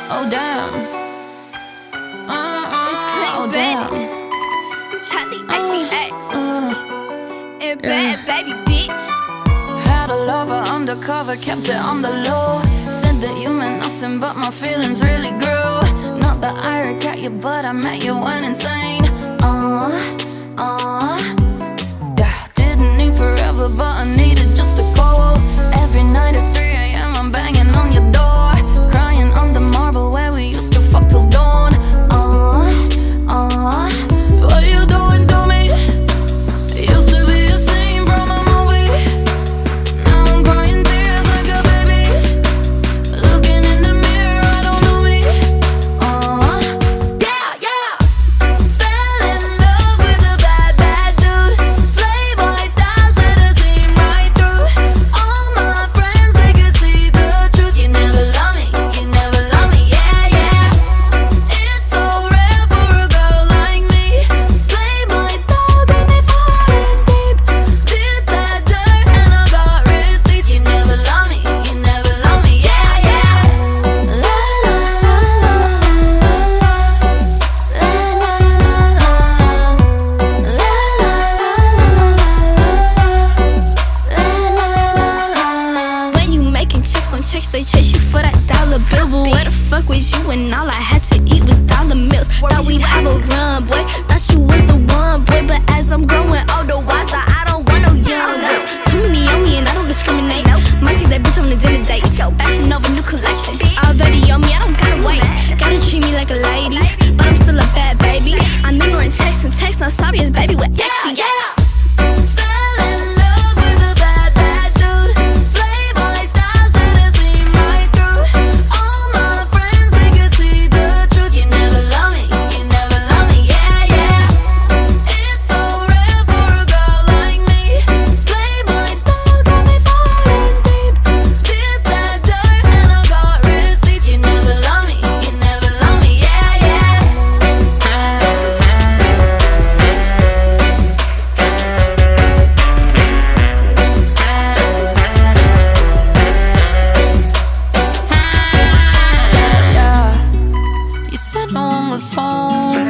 Oh damn. Oh damn. Charlie ICX and bad baby bitch. Had a lover undercover, kept it on the low. Said that you meant nothing, but my feelings really grew. Not that I regret you, but I met you when insane. Yeah, didn't need forever, but I needed just a call. Every night at 3 AM I'm banging on your door, crying on the marble where we used to fuck till dawn. What you doing to me? It used to be a scene from a movie. Now I'm crying tears like a baby, looking in the mirror, I don't know me. Yeah. Fell in love with a bad dude. Playboy style should've seen right through. All my friends, they could see the truth. You never love me, yeah. It's so rare for a girl like me. Playboy style got me falling deep. Did that dirt and I got receipts. You never love me, yeah. La la la la. When you making checks on checks, they chase you for that dollar bill. But where the fuck was you when all I had to eat was dollar meals? Thought we'd have a run, boy. Thought you was the one, boy. But as I'm growing older, wiser, I don't want no young ones. Too many on me and I don't discriminate. Might take that bitch on the dinner date. Fashion over new collection. Already on me, I don't gotta wait. Gotta treat me like a lady, but I'm still a bad baby. I'm ignorant text and text, not sorry as baby with XC. Fell in love with a bad dude. Playboy style should've seen right through. All my friends, they could see the truth. You never love me, yeah. It's so rare for a girl like me. Playboy style got me falling deep. Did that dirt and I got receipts. You never love me, yeah. Yeah, you said no one was home.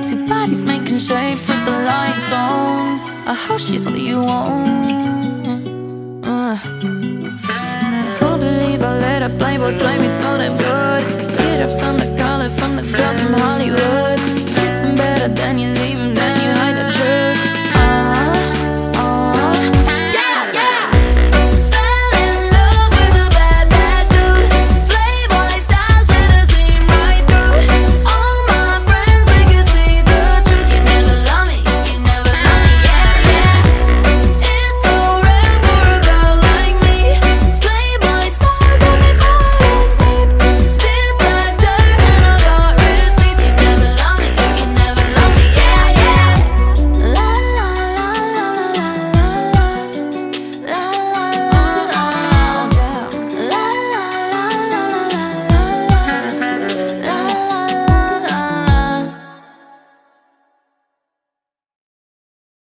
Two bodies making shapes with the lights on. I hope she's what you want. Can't believe I let a playboy play me so damn good. Teardrops on the collar from the girls from Hollywood. Kissing better than you leave him